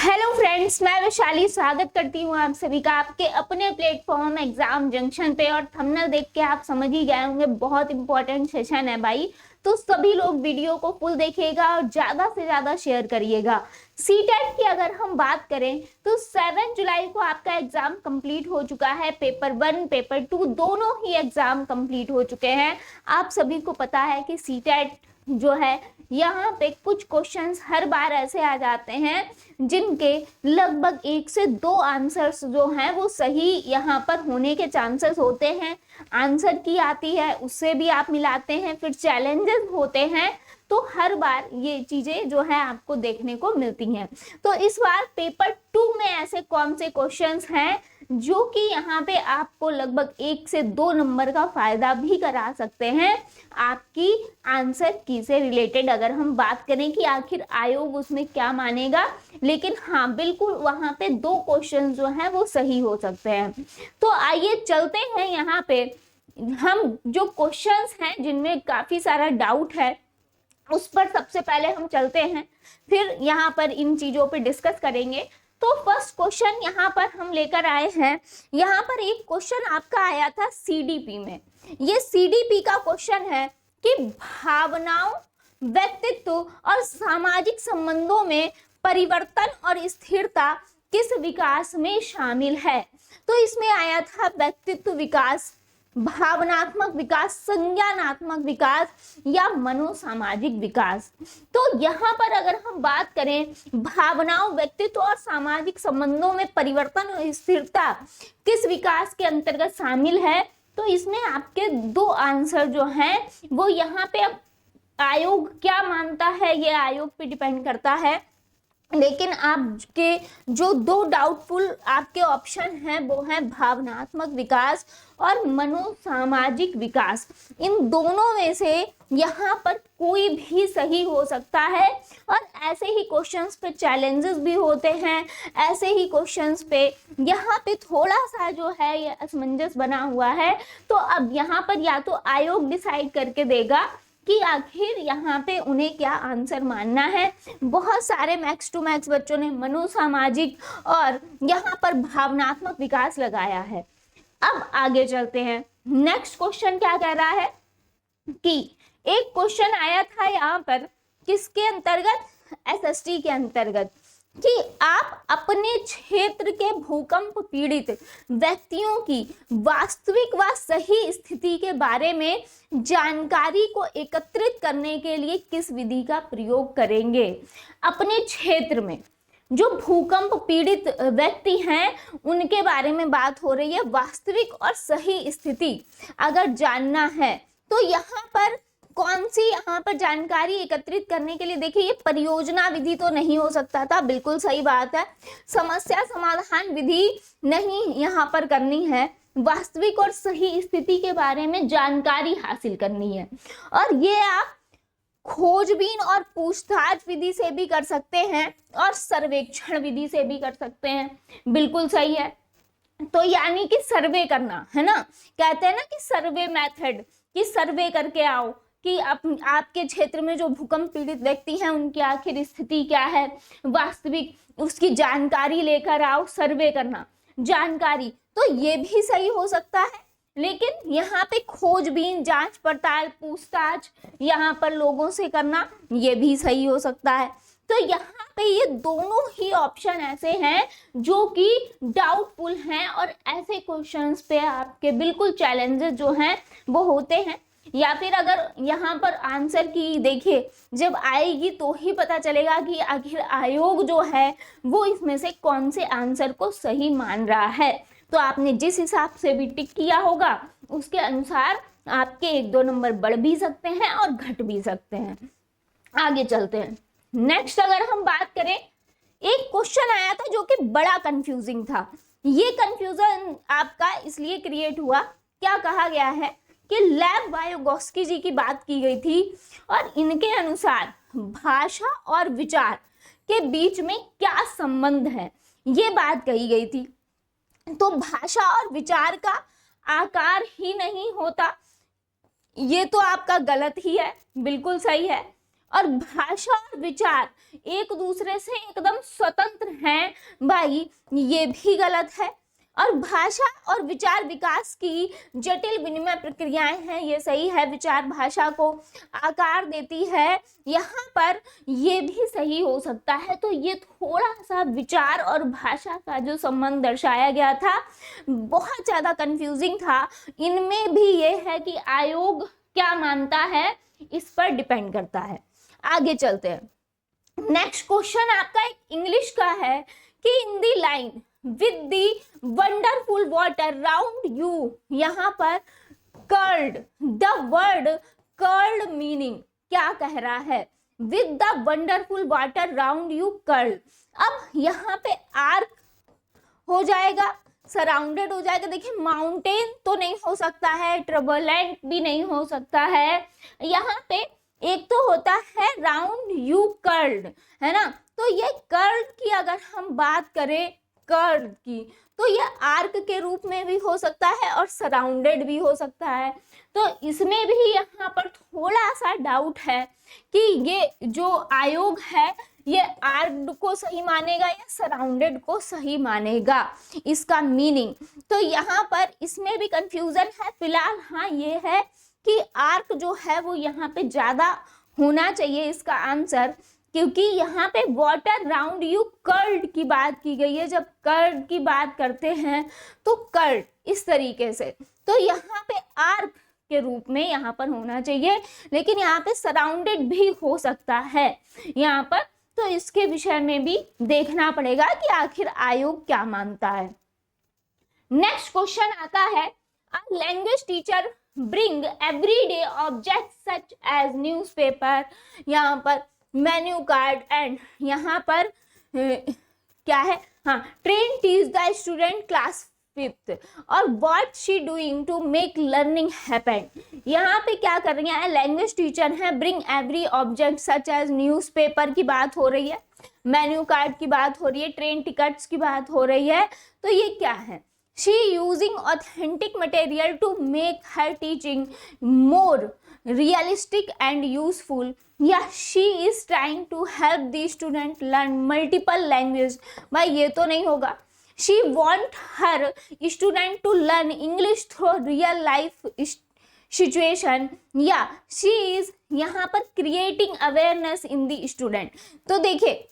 Hello friends, मैं वैशाली स्वागत करती हूँ आप सभी का आपके अपने प्लेटफॉर्म एग्जाम जंक्शन पे। और थंबनेल देख के आप समझ ही गए होंगे, बहुत इंपॉर्टेंट सेशन है भाई। तो सभी लोग वीडियो को फुल देखिएगा और ज्यादा से ज्यादा शेयर करिएगा। सीटेट की अगर हम बात करें तो 7 जुलाई को आपका एग्जाम कंप्लीट हो चुका है। पेपर 1 पेपर 2 दोनों ही एग्जाम कंप्लीट हो चुके हैं। आप सभी को पता है कि सीटेट जो है यहाँ पे कुछ क्वेश्चंस हर बार ऐसे आ जाते हैं जिनके लगभग 1 से 2 आंसर्स जो हैं वो सही यहाँ पर होने के चांसेस होते हैं। आंसर की आती है, उससे भी आप मिलाते हैं, फिर चैलेंजेस होते हैं। तो हर बार ये चीजें जो है आपको देखने को मिलती हैं। तो इस बार पेपर 2 में ऐसे कौन से क्वेश्चंस हैं जो कि यहाँ पे आपको लगभग 1 से 2 नंबर का फायदा भी करा सकते हैं आपकी आंसर की से रिलेटेड। अगर हम बात करें कि आखिर आयोग उसमें क्या मानेगा, लेकिन हाँ बिल्कुल वहां पे 2 क्वेश्चन जो हैं वो सही हो सकते हैं। तो आइए चलते हैं यहाँ पे। हम जो क्वेश्चंस हैं जिनमें काफी सारा डाउट है उस पर सबसे पहले हम चलते हैं, फिर यहाँ पर इन चीजों पे डिस्कस करेंगे। तो फर्स्ट क्वेश्चन यहाँ पर हम लेकर आए हैं। यहाँ पर एक क्वेश्चन आपका आया था सीडीपी में। ये सीडीपी का क्वेश्चन है कि भावनाओं, व्यक्तित्व और सामाजिक संबंधों में परिवर्तन और स्थिरता किस विकास में शामिल है। तो इसमें आया था व्यक्तित्व विकास, भावनात्मक विकास, संज्ञानात्मक विकास या मनोसामाजिक विकास। तो यहाँ पर अगर हम बात करें भावनाओं, व्यक्तित्व और सामाजिक संबंधों में परिवर्तन और स्थिरता किस विकास के अंतर्गत शामिल है, तो इसमें आपके 2 आंसर जो हैं वो यहाँ पे अब आयोग क्या मानता है ये आयोग पे डिपेंड करता है। लेकिन आपके जो 2 डाउटफुल आपके ऑप्शन हैं वो हैं भावनात्मक विकास और मनोसामाजिक विकास। इन दोनों में से यहाँ पर कोई भी सही हो सकता है। और ऐसे ही क्वेश्चंस पे चैलेंजेस भी होते हैं, ऐसे ही क्वेश्चंस पे यहाँ पे थोड़ा सा जो है ये असमंजस बना हुआ है। तो अब यहाँ पर या तो आयोग डिसाइड करके देगा कि आखिर यहाँ पे उन्हें क्या आंसर मानना है। बहुत सारे मैक्स टू मैक्स बच्चों ने मनोसामाजिक और यहाँ पर भावनात्मक विकास लगाया है। अब आगे चलते हैं। नेक्स्ट क्वेश्चन क्या कह रहा है कि एक क्वेश्चन आया था यहाँ पर किसके अंतर्गत, एसएसटी के अंतर्गत, कि आप अपने क्षेत्र के भूकंप पीड़ित व्यक्तियों की वास्तविक व सही स्थिति के बारे में जानकारी को एकत्रित करने के लिए किस विधि का प्रयोग करेंगे। अपने क्षेत्र में जो भूकंप पीड़ित व्यक्ति हैं उनके बारे में बात हो रही है। वास्तविक और सही स्थिति अगर जानना है तो यहाँ पर कौन सी यहाँ पर जानकारी एकत्रित करने के लिए, देखिए ये परियोजना विधि तो नहीं हो सकता था, बिल्कुल सही बात है। समस्या समाधान विधि नहीं यहाँ पर करनी है, वास्तविक और सही स्थिति के बारे में जानकारी हासिल करनी है। और ये आप खोजबीन और पूछताछ विधि से भी कर सकते हैं और सर्वेक्षण विधि से भी कर सकते हैं, बिल्कुल सही है। तो यानी कि सर्वे करना है ना, कहते हैं ना कि सर्वे मेथड, कि सर्वे करके आओ कि आपके क्षेत्र में जो भूकंप पीड़ित व्यक्ति हैं उनकी आखिर स्थिति क्या है, वास्तविक उसकी जानकारी लेकर आओ, सर्वे करना जानकारी। तो ये भी सही हो सकता है। लेकिन यहाँ पे खोजबीन, जांच पड़ताल, पूछताछ यहाँ पर लोगों से करना ये भी सही हो सकता है। तो यहाँ पे ये दोनों ही ऑप्शन ऐसे हैं जो कि डाउटफुल हैं और ऐसे क्वेश्चंस पे आपके बिल्कुल चैलेंजेस जो हैं वो होते हैं। या फिर अगर यहाँ पर आंसर की देखिए जब आएगी तो ही पता चलेगा कि आखिर आयोग जो है वो इसमें से कौन से आंसर को सही मान रहा है। तो आपने जिस हिसाब से भी टिक किया होगा उसके अनुसार आपके 1-2 नंबर बढ़ भी सकते हैं और घट भी सकते हैं। आगे चलते हैं। नेक्स्ट अगर हम बात करें, एक क्वेश्चन आया था जो कि बड़ा कंफ्यूजिंग था। ये कंफ्यूजन आपका इसलिए क्रिएट हुआ, क्या कहा गया है कि लेव वायोगोस्की जी की बात की गई थी और इनके अनुसार भाषा और विचार के बीच में क्या संबंध है, ये बात कही गई थी। तो भाषा और विचार का आकार ही नहीं होता, ये तो आपका गलत ही है, बिल्कुल सही है। और भाषा और विचार एक दूसरे से एकदम स्वतंत्र हैं भाई, ये भी गलत है। और भाषा और विचार विकास की जटिल विनिमय प्रक्रियाएं हैं, ये सही है। विचार भाषा को आकार देती है, यहाँ पर ये भी सही हो सकता है। तो ये थोड़ा सा विचार और भाषा का जो संबंध दर्शाया गया था बहुत ज़्यादा कंफ्यूजिंग था। इनमें भी ये है कि आयोग क्या मानता है, इस पर डिपेंड करता है। आगे चलते हैं। नेक्स्ट क्वेश्चन आपका एक इंग्लिश का है कि in the line with the wonderful water round you, यहाँ पर curled, the word curled meaning क्या कह रहा है? With the wonderful water round you curled. अब यहाँ पे आर्क हो जाएगा, सराउंडेड हो जाएगा। देखिए माउंटेन तो नहीं हो सकता है, ट्रबलेंट भी नहीं हो सकता है। यहाँ पे एक तो होता है राउंड यू कर्ल्ड, है ना। तो ये कर्ल्ड की अगर हम बात करें, कर्ल्ड की, तो ये आर्क के रूप में भी हो सकता है और सराउंडेड भी हो सकता है। तो इसमें भी यहाँ पर थोड़ा सा डाउट है कि ये जो आयोग है ये आर्क्ड को सही मानेगा या सराउंडेड को सही मानेगा, इसका मीनिंग। तो यहाँ पर इसमें भी कंफ्यूजन है फिलहाल। हाँ ये है कि आर्क जो है वो यहाँ पे ज्यादा होना चाहिए इसका आंसर, क्योंकि यहाँ पे वाटर राउंड यू कर्ल्ड की बात की गई है। जब कर्ल्ड की बात करते हैं तो कर्ल्ड इस तरीके से, तो यहाँ पे आर्क के रूप में यहाँ पर होना चाहिए, लेकिन यहाँ पे सराउंडेड भी हो सकता है यहाँ पर। तो इसके विषय में भी देखना पड़ेगा कि आखिर आयोग क्या मानता है। नेक्स्ट क्वेश्चन आता है, a language teacher bring everyday object such as newspaper, यहाँ पर मेन्यू कार्ड एंड यहाँ पर क्या है, हाँ, train teach the student class 5th और what she doing to make learning happen. यहाँ पे क्या कर रही है, लैंग्वेज टीचर है, bring every object such as newspaper की बात हो रही है, मेन्यू कार्ड की बात हो रही है, ट्रेन टिकट्स की बात हो रही है। तो ये क्या है, she using authentic material to make her teaching more realistic and useful, या she is trying to help the student learn multiple language. भाई ये तो नहीं होगा। She want her student to learn English through real life situation, या she is यहाँ पर creating awareness in the student. तो देखिए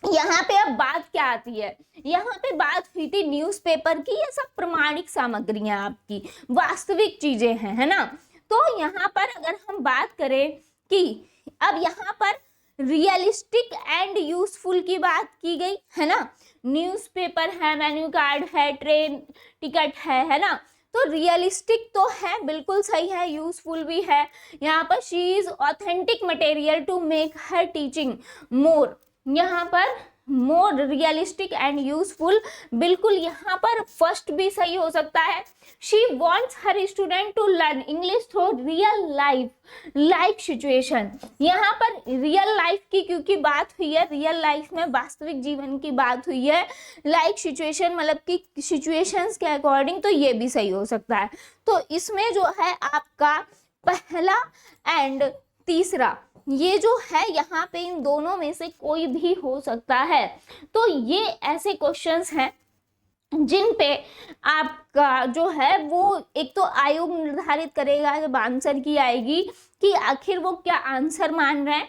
यहाँ पे अब बात क्या आती है, यहाँ पे बात हुई थी न्यूज़पेपर की, ये सब प्रमाणिक सामग्रियां आपकी वास्तविक चीजें हैं, है ना। तो यहाँ पर अगर हम बात करें कि अब यहाँ पर रियलिस्टिक एंड यूजफुल की बात की गई, है ना। न्यूज़पेपर है, मेन्यू कार्ड है, ट्रेन टिकट है ना। तो रियलिस्टिक तो है, बिल्कुल सही है, यूजफुल भी है। यहाँ पर she is authentic material to make her teaching more, यहाँ पर मोर रियलिस्टिक एंड यूजफुल, बिल्कुल यहाँ पर फर्स्ट भी सही हो सकता है। She wants her student to learn English through real life situation, यहाँ पर रियल लाइफ की क्योंकि बात हुई है, रियल लाइफ में वास्तविक जीवन की बात हुई है, लाइक सिचुएशन मतलब कि सिचुएशंस के अकॉर्डिंग, तो ये भी सही हो सकता है। तो इसमें जो है आपका पहला एंड तीसरा ये जो है यहाँ पे इन दोनों में से कोई भी हो सकता है। तो ये ऐसे क्वेश्चंस हैं जिन पे आपका जो है वो एक तो आयोग निर्धारित करेगा जब आंसर की आएगी कि आखिर वो क्या आंसर मान रहे हैं।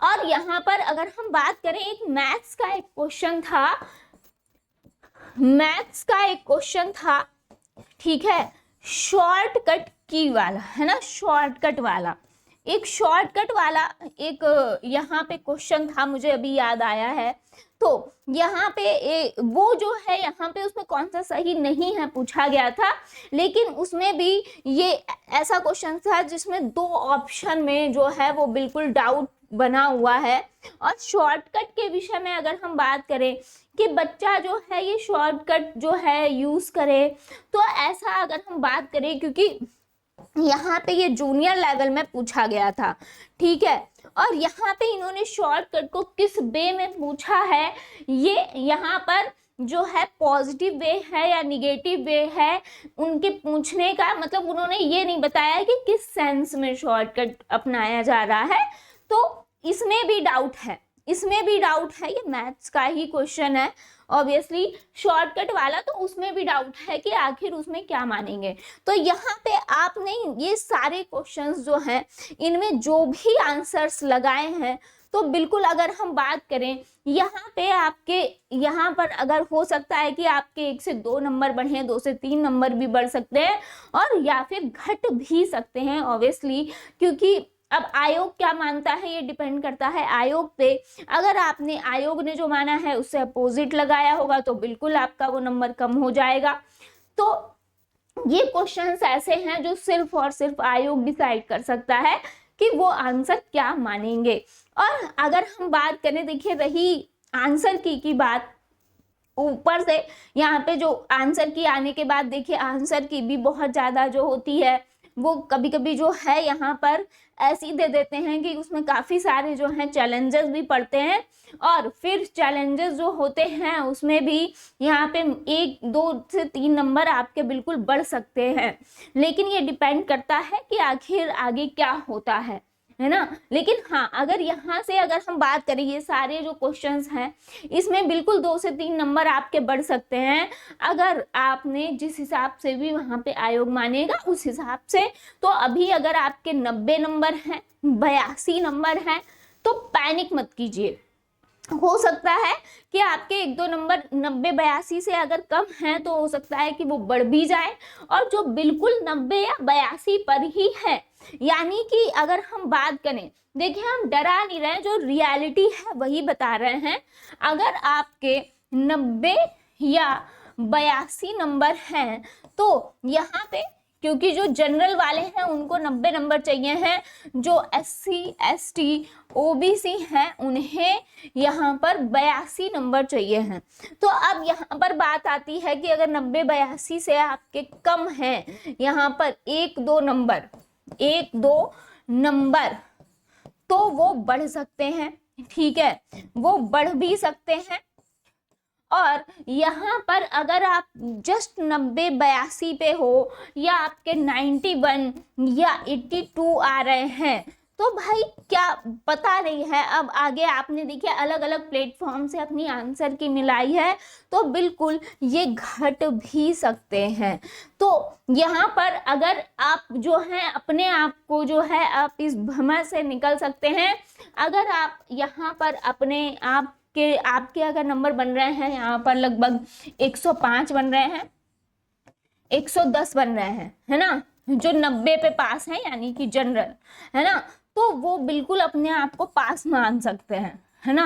और यहाँ पर अगर हम बात करें, एक मैथ्स का एक क्वेश्चन था, ठीक है, शॉर्टकट की वाला, है ना, शॉर्टकट वाला एक यहाँ पे क्वेश्चन था, मुझे अभी याद आया है। तो यहाँ पे वो जो है यहाँ पे उसमें कौन सा सही नहीं है पूछा गया था, लेकिन उसमें भी ये ऐसा क्वेश्चन था जिसमें 2 ऑप्शन में जो है वो बिल्कुल डाउट बना हुआ है। और शॉर्टकट के विषय में अगर हम बात करें कि बच्चा जो है ये शॉर्टकट जो है यूज करे, तो ऐसा अगर हम बात करें, क्योंकि यहाँ पे ये जूनियर लेवल में पूछा गया था, ठीक है, और यहाँ पे इन्होंने शॉर्टकट को किस वे में पूछा है, ये यहाँ पर जो है पॉजिटिव वे है या निगेटिव वे है, उनके पूछने का मतलब उन्होंने ये नहीं बताया कि किस सेंस में शॉर्टकट अपनाया जा रहा है। तो इसमें भी डाउट है, इसमें भी डाउट है, ये मैथ्स का ही क्वेश्चन है ऑब्वियसली शॉर्टकट वाला, तो उसमें भी डाउट है कि आखिर उसमें क्या मानेंगे। तो यहाँ पे आपने ये सारे क्वेश्चंस जो हैं इनमें जो भी आंसर्स लगाए हैं, तो बिल्कुल अगर हम बात करें यहाँ पे आपके यहाँ पर अगर हो सकता है कि आपके 1 से 2 नंबर बढ़े, 2 से 3 नंबर भी बढ़ सकते हैं और या फिर घट भी सकते हैं ऑब्वियसली, क्योंकि अब आयोग क्या मानता है ये डिपेंड करता है आयोग पे। अगर आपने आयोग ने जो माना है उससे अपोजिट लगाया होगा तो बिल्कुल आपका वो नंबर कम हो जाएगा। तो ये क्वेश्चंस ऐसे हैं जो सिर्फ और सिर्फ आयोग डिसाइड कर सकता है कि वो आंसर क्या मानेंगे। और अगर हम बात करें, देखिए रही आंसर की बात, ऊपर से यहाँ पे जो आंसर की आने के बाद देखिए आंसर की भी बहुत ज़्यादा जो होती है वो कभी कभी जो है यहाँ पर ऐसी दे देते हैं कि उसमें काफ़ी सारे जो हैं चैलेंजेस भी पड़ते हैं, और फिर चैलेंजेस जो होते हैं उसमें भी यहाँ पे 1, 2 से 3 नंबर आपके बिल्कुल बढ़ सकते हैं। लेकिन ये डिपेंड करता है कि आखिर आगे क्या होता है ना। लेकिन हाँ, अगर यहाँ से अगर हम बात करें ये सारे जो क्वेश्चंस हैं इसमें बिल्कुल 2 से 3 नंबर आपके बढ़ सकते हैं अगर आपने जिस हिसाब से भी वहाँ पे आयोग मानेगा उस हिसाब से। तो अभी अगर आपके 90 नंबर हैं, 82 नंबर हैं, तो पैनिक मत कीजिए। हो सकता है कि आपके 1-2 नंबर 90-82 से अगर कम हैं तो हो सकता है कि वो बढ़ भी जाए, और जो बिल्कुल 90 या 82 पर ही है, यानी कि अगर हम बात करें, देखिए हम डरा नहीं रहे हैं, जो रियलिटी है वही बता रहे हैं। अगर आपके 90 या 82 नंबर हैं तो यहाँ पे क्योंकि जो जनरल वाले हैं उनको 90 नंबर चाहिए हैं, जो SC ST OBC हैं उन्हें यहाँ पर 82 नंबर चाहिए हैं। तो अब यहाँ पर बात आती है कि अगर 90-82 से आपके कम हैं यहाँ पर 1-2 नंबर तो वो बढ़ सकते हैं, ठीक है, वो बढ़ भी सकते हैं। और यहाँ पर अगर आप जस्ट 90-82 पे हो या आपके 91 या 82 आ रहे हैं तो भाई क्या पता नहीं है। अब आगे आपने देखिए अलग अलग प्लेटफॉर्म से अपनी आंसर की मिलाई है तो बिल्कुल ये घट भी सकते हैं। तो यहाँ पर अगर आप जो है अपने आप को जो है आप इस भ्रम से निकल सकते हैं। अगर आप यहाँ पर अपने आप के आपके अगर नंबर बन रहे हैं यहाँ पर लगभग 105 बन रहे हैं, 110 बन रहे हैं, है ना, जो 90 पे पास है यानी कि जनरल, है ना, तो वो बिल्कुल अपने आप को पास मान सकते हैं, है ना,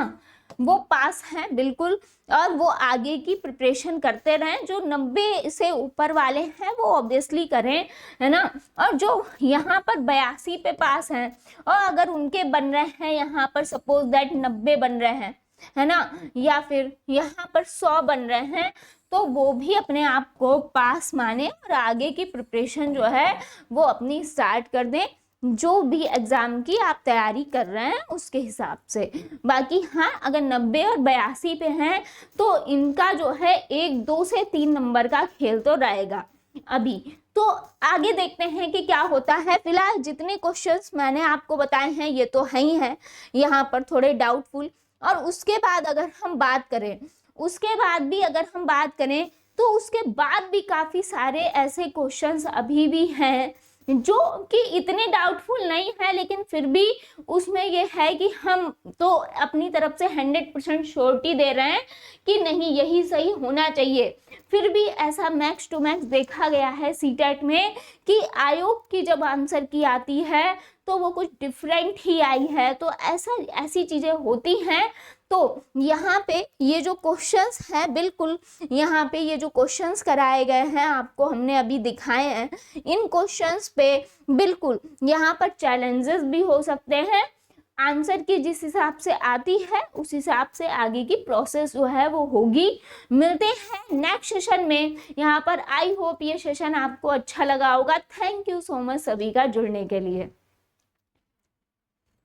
वो पास हैं बिल्कुल। और वो आगे की प्रिपरेशन करते रहें, जो 90 से ऊपर वाले हैं वो ऑब्वियसली करें, है ना। और जो यहाँ पर 82 पे पास हैं और अगर उनके बन रहे हैं यहाँ पर सपोज दैट 90 बन रहे हैं, है ना, या फिर यहाँ पर 100 बन रहे हैं, तो वो भी अपने आप को पास माने और आगे की प्रिपरेशन जो है वो अपनी स्टार्ट कर दें, जो भी एग्जाम की आप तैयारी कर रहे हैं उसके हिसाब से। बाकी हाँ, अगर 90 और 82 पे हैं तो इनका जो है 1, 2 से 3 नंबर का खेल तो रहेगा अभी। तो आगे देखते हैं कि क्या होता है। फिलहाल जितने क्वेश्चंस मैंने आपको बताए हैं ये तो है ही हैं यहाँ पर थोड़े डाउटफुल। और उसके बाद अगर हम बात करें, उसके बाद भी अगर हम बात करें तो उसके बाद भी काफ़ी सारे ऐसे क्वेश्चंस अभी भी हैं जो कि इतने डाउटफुल नहीं है, लेकिन फिर भी उसमें ये है कि हम तो अपनी तरफ से 100% श्योरिटी दे रहे हैं कि नहीं यही सही होना चाहिए। फिर भी ऐसा मैक्स टू मैक्स देखा गया है सीटेट में कि आयोग की जब आंसर की आती है तो वो कुछ डिफरेंट ही आई है। तो ऐसी चीज़ें होती हैं। तो यहाँ पे ये जो क्वेश्चंस हैं, बिल्कुल यहाँ पे ये जो क्वेश्चंस कराए गए हैं आपको हमने अभी दिखाए हैं, इन क्वेश्चंस पे बिल्कुल यहाँ पर चैलेंजेस भी हो सकते हैं। आंसर की जिस हिसाब से आती है उस हिसाब से आगे की प्रोसेस जो है वो होगी। मिलते हैं नेक्स्ट सेशन में। यहाँ पर आई होप ये सेशन आपको अच्छा लगा होगा। थैंक यू सो मच सभी का जुड़ने के लिए।